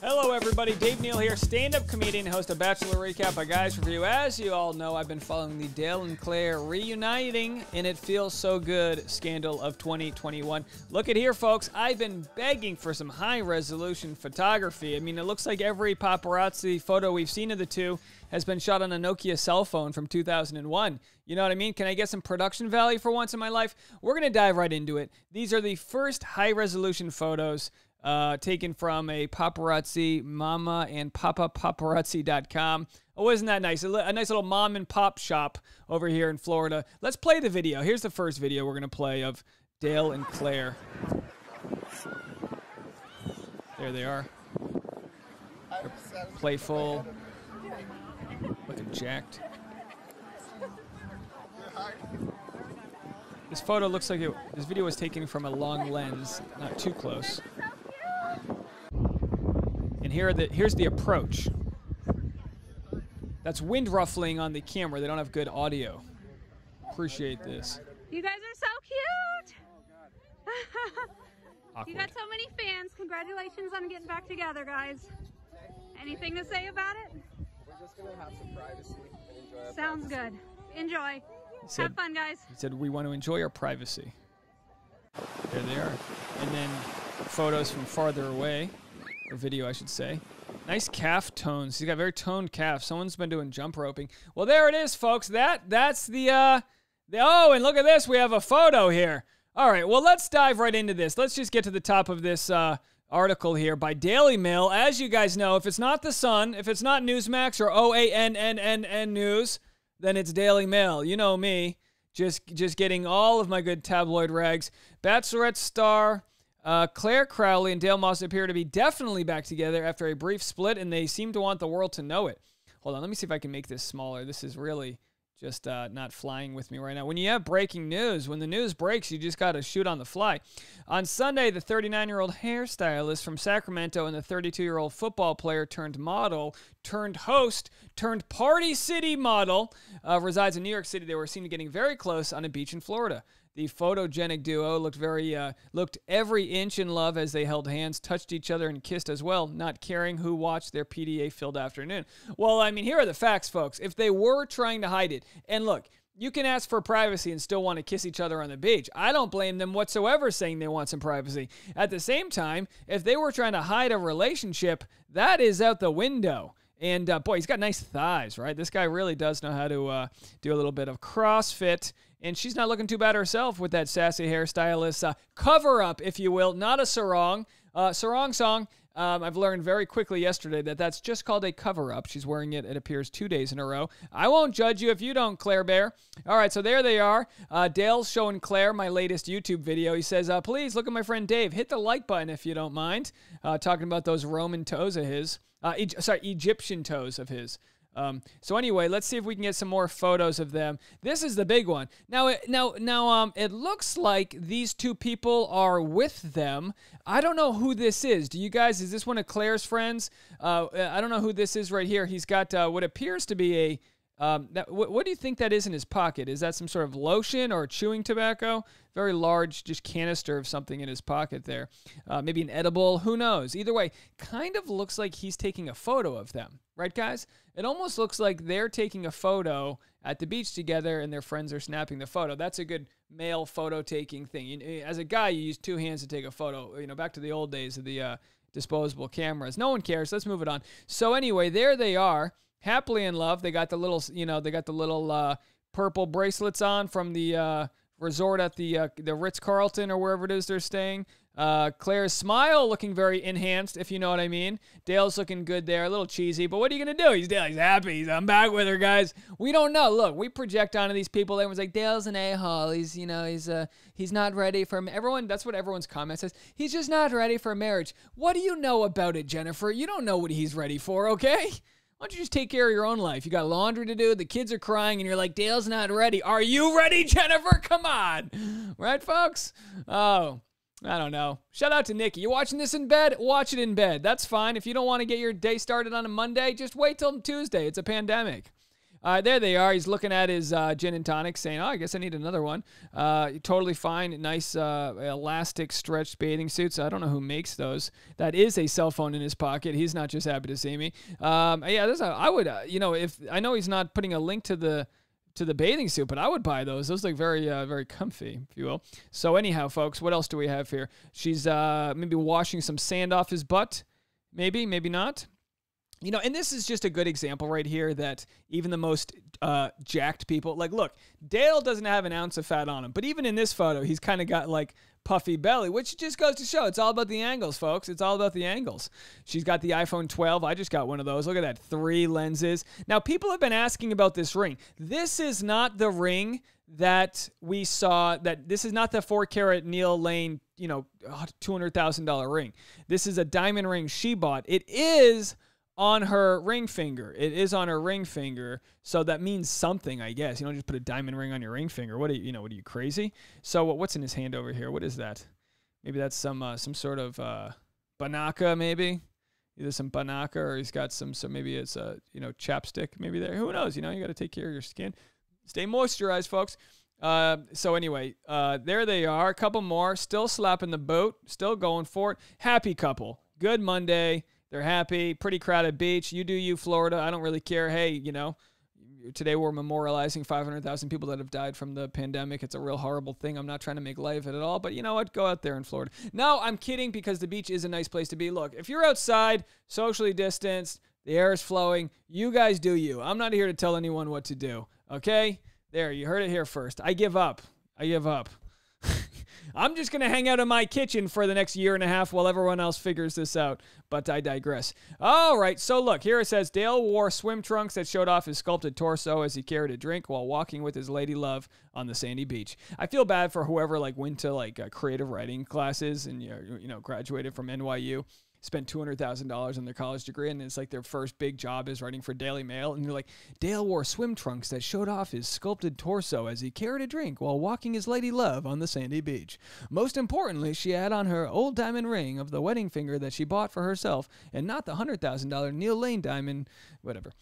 Hello, everybody. Dave Neal here, stand-up comedian, host of Bachelor Recap, a guy's review. As you all know, I've been following the Dale and Clare reuniting, and it feels so good scandal of 2021. Look at here, folks. I've been begging for some high-resolution photography. I mean, it looks like every paparazzi photo we've seen of the two has been shot on a Nokia cell phone from 2001. You know what I mean? Can I get some production value for once in my life? We're going to dive right into it. These are the first high-resolution photos taken from a paparazzi, mama and paparazzi.com. Oh, isn't that nice? A nice little mom and pop shop over here in Florida. Let's play the video. Here's the first video we're going to play of Dale and Clare. There they are. They're playful. Looking jacked. This photo looks like this video was taken from a long lens, not too close. And here's the approach. That's wind ruffling on the camera. They don't have good audio. Appreciate this. You guys are so cute. You got so many fans. Congratulations on getting back together, guys. Anything to say about it? We're just going to have some privacy and enjoy our Sounds privacy. good. Enjoy. Have fun, guys. He said, we want to enjoy our privacy. There they are. And then photos from farther away. Or video, I should say. Nice calf tones. He's got very toned calf. Someone's been doing jump roping. Well, there it is, folks. That's the oh, and look at this. We have a photo here. All right, well, let's dive right into this. Let's just get to the top of this article here by Daily Mail. As you guys know, if it's not The Sun, if it's not Newsmax or OANNNN News, then it's Daily Mail. You know me. Just getting all of my good tabloid rags. Bachelorette star Clare, Crawley, and Dale Moss appear to be definitely back together after a brief split, and they seem to want the world to know it. Hold on, let me see if I can make this smaller. This is really just not flying with me right now. When you have breaking news, when the news breaks, you just got to shoot on the fly. On Sunday, the 39-year-old hairstylist from Sacramento and the 32-year-old football player turned model, turned host, turned Party City model resides in New York City. They were seen getting very close on a beach in Florida. The photogenic duo looked every inch in love as they held hands, touched each other, and kissed as well, not caring who watched their PDA-filled afternoon. Well, I mean, here are the facts, folks. If they were trying to hide it, and look, you can ask for privacy and still want to kiss each other on the beach. I don't blame them whatsoever saying they want some privacy. At the same time, if they were trying to hide a relationship, that is out the window. And, boy, he's got nice thighs, right? This guy really does know how to do a little bit of CrossFit. And she's not looking too bad herself with that sassy hairstylist cover-up, if you will. Not a sarong. Sarong song. I've learned very quickly yesterday that that's just called a cover-up. She's wearing it, it appears, 2 days in a row. I won't judge you if you don't, Claire Bear. All right, so there they are. Dale's showing Claire my latest YouTube video. He says, please look at my friend Dave. Hit the like button if you don't mind. Talking about those Roman toes of his. Egyptian toes of his. So anyway, let's see if we can get some more photos of them. This is the big one. Now, it looks like these two people are with them. I don't know who this is. Do you guys? Is this one of Claire's friends? I don't know who this is right here. He's got what appears to be a. What do you think that is in his pocket? Is that some sort of lotion or chewing tobacco? Very large, just canister of something in his pocket there. Maybe an edible. Who knows? Either way, kind of looks like he's taking a photo of them. Right, guys? It almost looks like they're taking a photo at the beach together and their friends are snapping the photo. That's a good male photo-taking thing. As a guy, you use two hands to take a photo. You know, back to the old days of the disposable cameras. No one cares. Let's move it on. So anyway, there they are. Happily in love. They got the little, purple bracelets on from the resort at the Ritz-Carlton or wherever it is they're staying. Claire's smile looking very enhanced, if you know what I mean. Dale's looking good there, a little cheesy, but what are you going to do? He's happy. I'm back with her, guys. We don't know. Look, we project onto these people. Everyone's like, Dale's an a-hole. He's not ready for everyone. That's what everyone's comment says. He's just not ready for marriage. What do you know about it, Jennifer? You don't know what he's ready for, okay? Why don't you just take care of your own life? You got laundry to do, the kids are crying, and you're like, Dale's not ready. Are you ready, Jennifer? Come on. Right, folks? Oh, I don't know. Shout out to Nikki. You watching this in bed? Watch it in bed. That's fine. If you don't want to get your day started on a Monday, just wait till Tuesday. It's a pandemic. There they are. He's looking at his gin and tonic saying, oh, I guess I need another one. Totally fine. Nice elastic stretched bathing suits. I don't know who makes those. That is a cell phone in his pocket. He's not just happy to see me. Yeah, I would, if I know he's not putting a link to the bathing suit, but I would buy those. Those look very, very comfy, if you will. So anyhow, folks, what else do we have here? She's maybe washing some sand off his butt. Maybe not. And this is just a good example right here that even the most jacked people, like, look, Dale doesn't have an ounce of fat on him, but even in this photo, he's kind of got like puffy belly, which just goes to show it's all about the angles, folks. It's all about the angles. She's got the iPhone 12. I just got one of those. Look at that, 3 lenses. Now, people have been asking about this ring. This is not the ring that we saw, this is not the 4-carat Neal Lane, $200,000 ring. This is a diamond ring she bought. It is on her ring finger. It is on her ring finger, so that means something, I guess. You don't just put a diamond ring on your ring finger. What are you crazy? So what's in his hand over here? What is that? Maybe that's some sort of banaka, maybe. Either some banaka, or he's got so maybe it's a chapstick, maybe there. Who knows? You got to take care of your skin. Stay moisturized, folks. So anyway, there they are. A couple more. Still slapping the boat. Still going for it. Happy couple. Good Monday. They're happy. Pretty crowded beach. You do you, Florida. I don't really care. Hey, today we're memorializing 500,000 people that have died from the pandemic. It's a real horrible thing. I'm not trying to make light of it at all. But you know what? Go out there in Florida. No, I'm kidding, because the beach is a nice place to be. Look, if you're outside, socially distanced, the air is flowing, you guys do you. I'm not here to tell anyone what to do. Okay? There, you heard it here first. I give up. I'm just going to hang out in my kitchen for the next year and a half while everyone else figures this out. But I digress. All right, so look, here it says, Dale wore swim trunks that showed off his sculpted torso as he carried a drink while walking with his lady love on the sandy beach. I feel bad for whoever went to creative writing classes and graduated from NYU. Spent $200,000 on their college degree, and it's like their first big job is writing for Daily Mail. And they're like, Dale wore swim trunks that showed off his sculpted torso as he carried a drink while walking his lady love on the sandy beach. Most importantly, she had on her old diamond ring of the wedding finger that she bought for herself, and not the $100,000 Neal Lane diamond, whatever.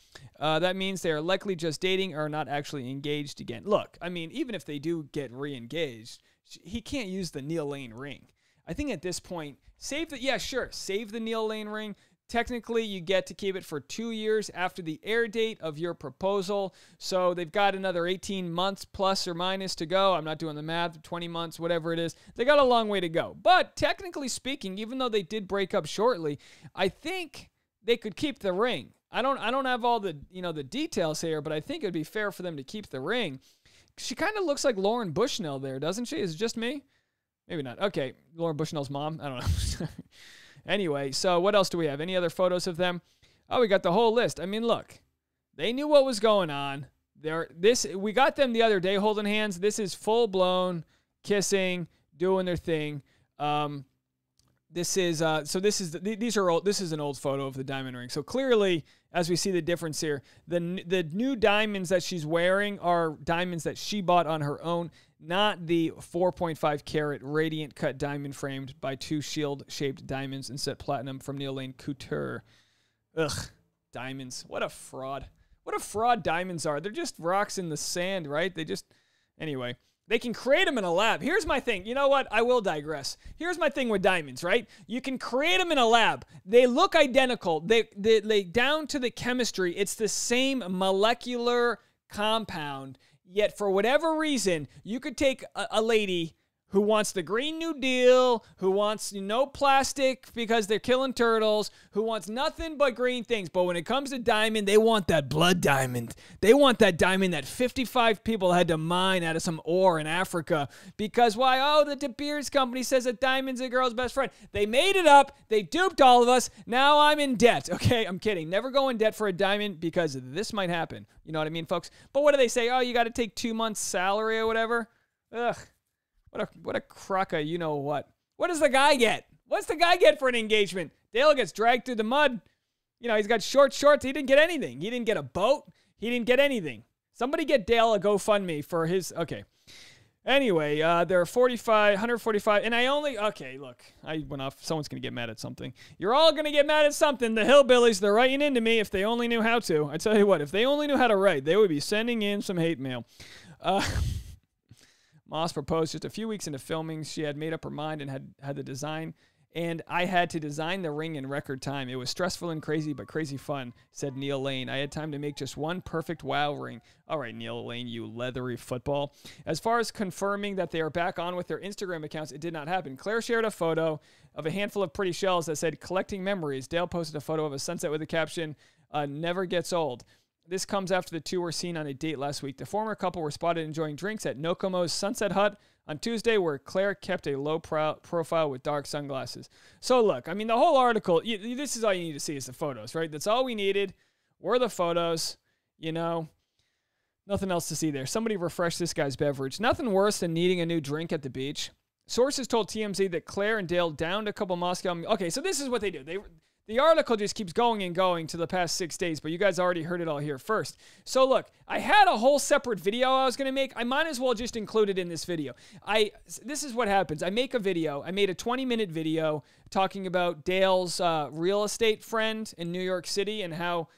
That means they are likely just dating or not actually engaged again. Look, I mean, even if they do get re-engaged, he can't use the Neal Lane ring. I think at this point, save the Neal Lane ring. Technically, you get to keep it for 2 years after the air date of your proposal. So they've got another 18 months plus or minus to go. I'm not doing the math, 20 months, whatever it is. They got a long way to go. But technically speaking, even though they did break up shortly, I think they could keep the ring. I don't have all the, the details here, but I think it'd be fair for them to keep the ring. She kind of looks like Lauren Bushnell there, doesn't she? Is it just me? Maybe not. Okay, Lauren Bushnell's mom. I don't know. Anyway, so what else do we have? Any other photos of them? Oh, we got the whole list. I mean, look, they knew what was going on. We got them the other day holding hands. This is full blown kissing, doing their thing. This is an old photo of the diamond ring. So clearly, as we see the difference here, the new diamonds that she's wearing are diamonds that she bought on her own, not the 4.5 carat radiant cut diamond framed by 2 shield-shaped diamonds and set platinum from Neal Lane Couture. Ugh, diamonds. What a fraud. What a fraud diamonds are. They're just rocks in the sand, right? Anyway. They can create them in a lab. Here's my thing. You know what? I will digress. Here's my thing with diamonds, right? You can create them in a lab. They look identical. They down to the chemistry. It's the same molecular compound. Yet for whatever reason, you could take a lady who wants the Green New Deal, who wants no plastic because they're killing turtles, who wants nothing but green things. But when it comes to diamond, they want that blood diamond. They want that diamond that 55 people had to mine out of some ore in Africa. Because why? Oh, the De Beers company says a diamond's a girl's best friend. They made it up. They duped all of us. Now I'm in debt. Okay, I'm kidding. Never go in debt for a diamond because this might happen. You know what I mean, folks? But what do they say? Oh, you got to take 2 months' salary or whatever? Ugh. What a crock of you-know-what. What does the guy get? What's the guy get for an engagement? Dale gets dragged through the mud. He's got short shorts. He didn't get anything. He didn't get a boat. He didn't get anything. Somebody get Dale a GoFundMe for his... Okay. Anyway, there are 145, and okay, look, I went off. Someone's going to get mad at something. You're all going to get mad at something. The hillbillies, they're writing into me if they only knew how to. I tell you what, if they only knew how to write, they would be sending in some hate mail. Moss proposed just a few weeks into filming. She had made up her mind and had the design. And I had to design the ring in record time. It was stressful and crazy, but crazy fun, said Neal Lane. I had time to make just one perfect wow ring. All right, Neal Lane, you leathery football. As far as confirming that they are back on with their Instagram accounts, it did not happen. Claire shared a photo of a handful of pretty shells that said, collecting memories. Dale posted a photo of a sunset with a caption, never gets old. This comes after the two were seen on a date last week. The former couple were spotted enjoying drinks at Nokomo's Sunset Hut on Tuesday, where Claire kept a low profile with dark sunglasses. So look, I mean, the whole article, this is all you need to see is the photos, right? That's all we needed were the photos, Nothing else to see there. Somebody refresh this guy's beverage. Nothing worse than needing a new drink at the beach. Sources told TMZ that Claire and Dale downed a couple Moscow... Okay, so this is what they do. The article just keeps going and going to the past 6 days, but you guys already heard it all here first. So look, I had a whole separate video I was going to make. I might as well just include it in this video. This is what happens. I make a video. I made a 20-minute video talking about Dale's real estate friend in New York City and how...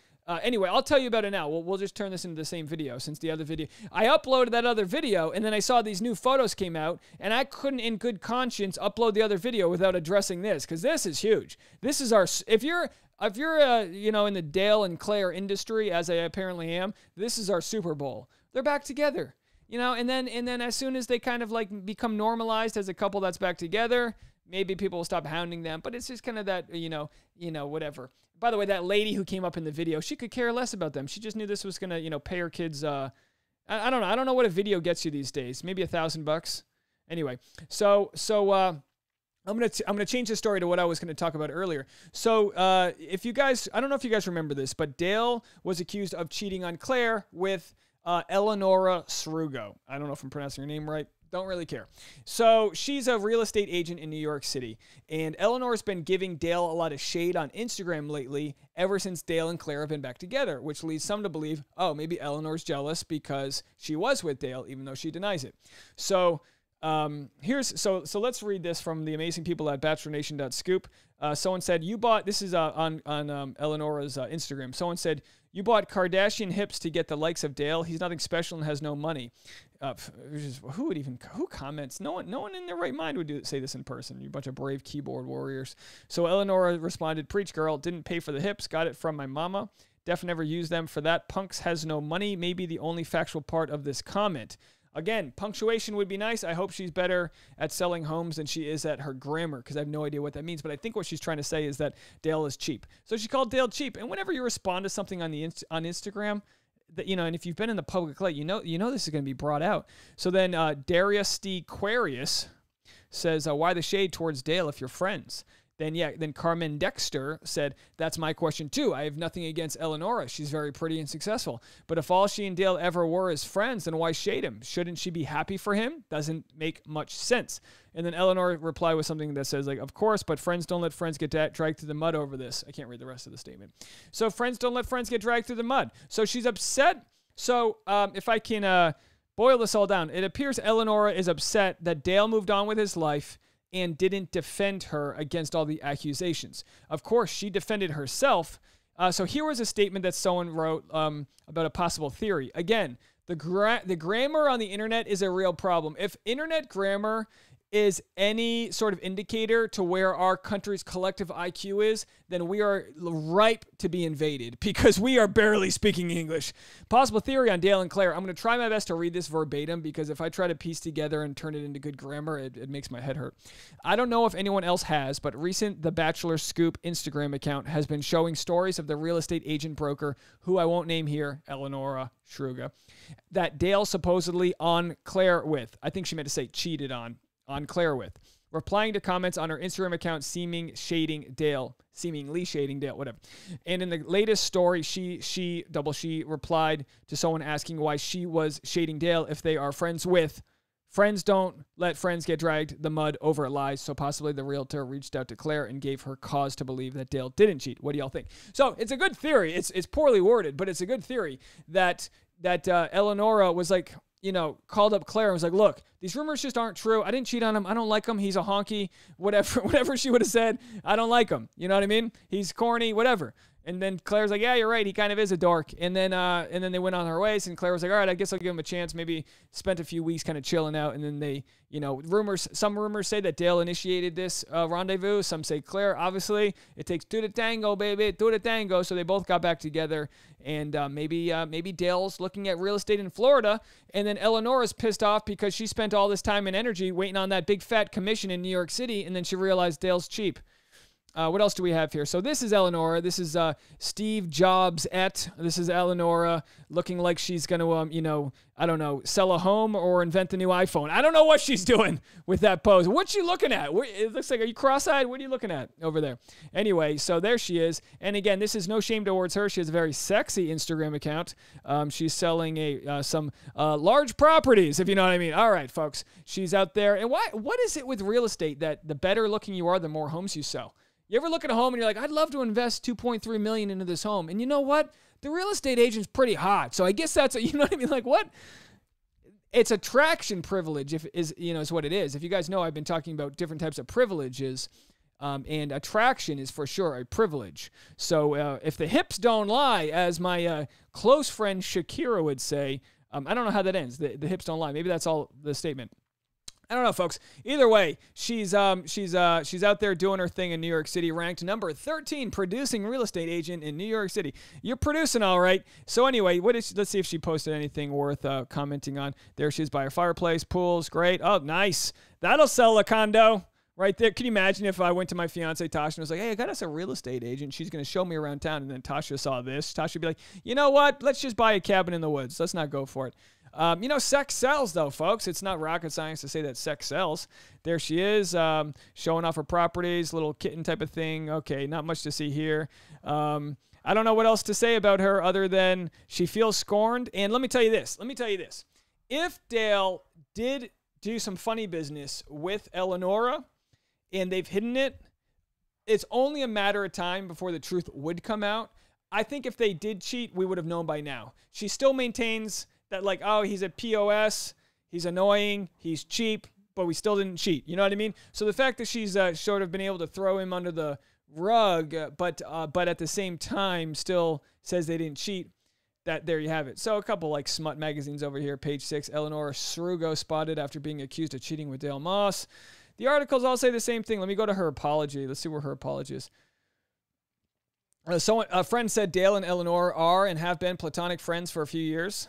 anyway, I'll tell you about it now. We'll just turn this into the same video since the other video... I uploaded that other video, and then I saw these new photos came out, and I couldn't in good conscience upload the other video without addressing this, because this is huge. This is our... If you're in the Dale and Clare industry, as I apparently am, this is our Super Bowl. They're back together. And then as soon as they kind of like become normalized as a couple that's back together, maybe people will stop hounding them, but it's just kind of that, whatever. By the way, that lady who came up in the video, she could care less about them. She just knew this was going to, pay her kids. I don't know. I don't know what a video gets you these days. Maybe $1,000. Anyway, so I'm gonna change the story to what I was gonna talk about earlier. So if you guys, I don't know if you guys remember this, but Dale was accused of cheating on Claire with Eleonora Srugo. I don't know if I'm pronouncing her name right. Don't really care. So she's a real estate agent in New York City, and Eleanor's been giving Dale a lot of shade on Instagram lately, ever since Dale and Claire have been back together, which leads some to believe, oh, maybe Eleanor's jealous because she was with Dale, even though she denies it. So so let's read this from the amazing people at bachelornation.scoop. Someone said, you bought, this is on Eleonora's Instagram. Someone said, you bought Kardashian hips to get the likes of Dale. He's nothing special and has no money. Who comments? No one in their right mind would say this in person. You bunch of brave keyboard warriors. So Eleonora responded, preach girl, didn't pay for the hips, got it from my mama. Def never used them for that. Punks has no money. Maybe the only factual part of this comment. Again, punctuation would be nice. I hope she's better at selling homes than she is at her grammar, because I have no idea what that means. But I think what she's trying to say is that Dale is cheap. So she called Dale cheap. And whenever you respond to something on Instagram, that, and if you've been in the public light, you know this is going to be brought out. So then Darius D. Aquarius says, why the shade towards Dale if you're friends? Then Carmen Dexter said, that's my question too. I have nothing against Eleonora. She's very pretty and successful. But if all she and Dale ever were is friends, then why shade him? Shouldn't she be happy for him? Doesn't make much sense. And then Eleanor replied with something that says, like, of course, but friends don't let friends get dragged through the mud over this. I can't read the rest of the statement. So friends don't let friends get dragged through the mud. So she's upset. So if I can boil this all down, it appears Eleonora is upset that Dale moved on with his life and didn't defend her against all the accusations. Of course, she defended herself. So here was a statement that someone wrote about a possible theory. Again, the grammar on the internet is a real problem. If internet grammar is any sort of indicator to where our country's collective IQ is, then we are ripe to be invaded because we are barely speaking English. Possible theory on Dale and Clare. I'm going to try my best to read this verbatim because if I try to piece together and turn it into good grammar, it makes my head hurt. I don't know if anyone else has, but recent The Bachelor Scoop Instagram account has been showing stories of the real estate agent broker, who I won't name here, Eleonora Sruga, that Dale supposedly on Clare with. I think she meant to say cheated on Clare with, replying to comments on her Instagram account seemingly shading Dale, whatever. And in the latest story, she replied to someone asking why she was shading Dale if they are friends with. Friends don't let friends get dragged the mud over lies, so possibly the realtor reached out to Clare and gave her cause to believe that Dale didn't cheat. What do y'all think? So it's a good theory. It's poorly worded, but it's a good theory that Eleonora was like, you know, called up Claire and was like, look, these rumors just aren't true. I didn't cheat on him. I don't like him. He's a honky, whatever she would have said. I don't like him. You know what I mean? He's corny, whatever. And then Claire's like, yeah, you're right. He kind of is a dork. And then they went on their ways, and Claire was like, all right, I guess I'll give him a chance. Maybe spent a few weeks kind of chilling out. And then they, you know, some rumors say that Dale initiated this rendezvous. Some say Claire. Obviously, it takes two to tango, baby, two to tango. So they both got back together. And maybe Dale's looking at real estate in Florida. And then Eleanor's pissed off because she spent all this time and energy waiting on that big fat commission in New York City. And then she realized Dale's cheap. What else do we have here? So this is Eleanor. This is Steve Jobs This is Eleanor looking like she's going to, you know, I don't know, sell a home or invent the new iPhone. I don't know what she's doing with that pose. What's she looking at? It looks like, are you cross-eyed? What are you looking at over there? Anyway, so there she is. And again, this is no shame towards her. She has a very sexy Instagram account. She's selling some large properties, if you know what I mean. All right, folks. She's out there. And what is it with real estate that the better looking you are, the more homes you sell? You ever look at a home and you're like, I'd love to invest $2.3 million into this home. And you know what? The real estate agent's pretty hot. So I guess that's, you know what I mean? Like what? It's attraction privilege is what it is. If you guys know, I've been talking about different types of privileges, and attraction is for sure a privilege. So if the hips don't lie, as my close friend Shakira would say, I don't know how that ends. The hips don't lie. Maybe that's all the statement. I don't know, folks. Either way, she's out there doing her thing in New York City, ranked number 13 producing real estate agent in New York City. You're producing all right. So anyway, let's see if she posted anything worth commenting on. There she is by her fireplace, pools, great. Oh, nice. That'll sell a condo right there. Can you imagine if I went to my fiance Tasha and was like, hey, I got us a real estate agent. She's going to show me around town. And then Tasha saw this. Tasha would be like, you know what? Let's just buy a cabin in the woods. Let's not go for it. You know, sex sells, though, folks. It's not rocket science to say that sex sells. There she is, showing off her properties, little kitten type of thing. Okay, not much to see here. I don't know what else to say about her other than she feels scorned. And let me tell you this. If Dale did do some funny business with Eleonora and they've hidden it, it's only a matter of time before the truth would come out. I think if they did cheat, we would have known by now. She still maintains that, like, oh, he's a POS, he's annoying, he's cheap, but we still didn't cheat. You know what I mean? So the fact that she's sort of been able to throw him under the rug, but at the same time still says they didn't cheat, that there you have it. So a couple like smut magazines over here. Page 6, Eleanor Srugo spotted after being accused of cheating with Dale Moss. The articles all say the same thing. Let me go to her apology. Let's see where her apology is. A friend said Dale and Eleanor are and have been platonic friends for a few years.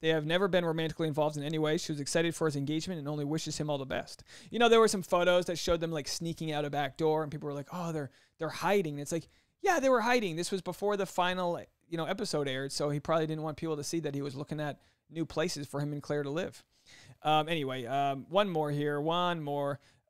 They have never been romantically involved in any way. She was excited for his engagement and only wishes him all the best. You know, there were some photos that showed them like sneaking out a back door, and people were like, "Oh, they're hiding." And it's like, yeah, they were hiding. This was before the final, episode aired, so he probably didn't want people to see that he was looking at new places for him and Claire to live. Anyway, one more here.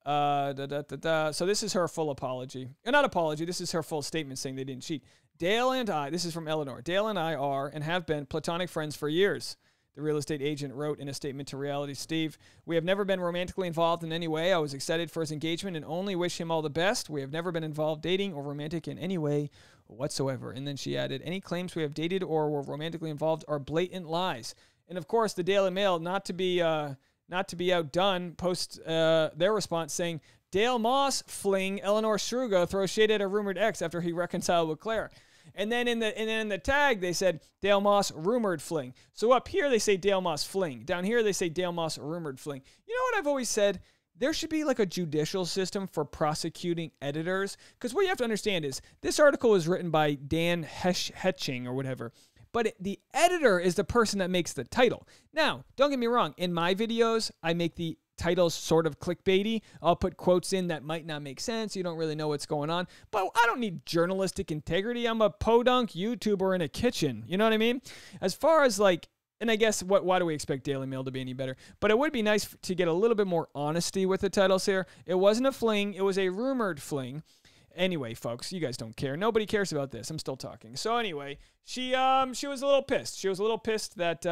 So this is her full apology. Not apology. This is her full statement saying they didn't cheat. Dale and I, this is from Eleanor. Dale and I are and have been platonic friends for years. The real estate agent wrote in a statement to Reality Steve, we have never been romantically involved in any way. I was excited for his engagement and only wish him all the best. We have never been involved dating or romantic in any way whatsoever. And then she added, any claims we have dated or were romantically involved are blatant lies. And of course, the Daily Mail, not to be outdone, posts their response saying, Dale Moss fling Eleanor Srugo throws shade at a rumored ex after he reconciled with Claire. And then in the tag, they said Dale Moss rumored fling. So up here, they say Dale Moss fling. Down here, they say Dale Moss rumored fling. You know what I've always said? There should be like a judicial system for prosecuting editors. Because what you have to understand is this article was written by Dan Hetching or whatever. But the editor is the person that makes the title. Now, don't get me wrong. In my videos, I make the titles sort of clickbaity. I'll put quotes in that might not make sense. You don't really know what's going on. But I don't need journalistic integrity. I'm a podunk YouTuber in a kitchen. You know what I mean? As far as like, and I guess why do we expect Daily Mail to be any better? But it would be nice to get a little bit more honesty with the titles here. It wasn't a fling. It was a rumored fling. Anyway, folks, you guys don't care. Nobody cares about this. I'm still talking. So anyway, she was a little pissed. She was a little pissed that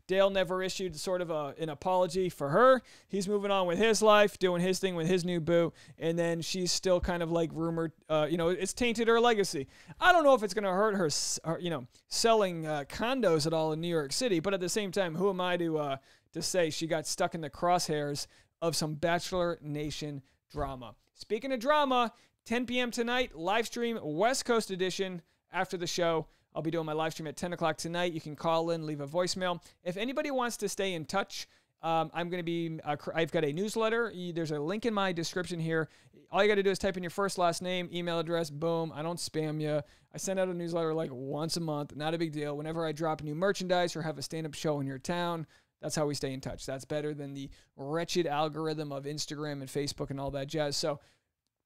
Dale never issued sort of an apology for her. He's moving on with his life, doing his thing with his new boo, and then she's still kind of like rumored, it's tainted her legacy. I don't know if it's going to hurt her selling condos at all in New York City, but at the same time, who am I to to say she got stuck in the crosshairs of some Bachelor Nation drama. Speaking of drama, 10 p.m. tonight, live stream West Coast edition after the show. I'll be doing my live stream at 10 o'clock tonight. You can call in, leave a voicemail. If anybody wants to stay in touch, I'm going to be, I've got a newsletter. There's a link in my description here. All you got to do is type in your first, last name, email address, boom. I don't spam you. I send out a newsletter like once a month. Not a big deal. Whenever I drop new merchandise or have a stand-up show in your town, that's how we stay in touch. That's better than the wretched algorithm of Instagram and Facebook and all that jazz. So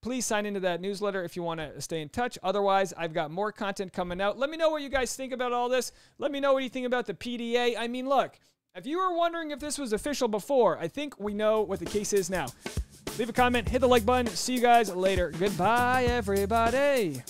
please sign into that newsletter if you want to stay in touch. Otherwise, I've got more content coming out. Let me know what you guys think about all this. Let me know what you think about the PDA. I mean, look, if you were wondering if this was official before, I think we know what the case is now. Leave a comment, hit the like button. See you guys later. Goodbye, everybody.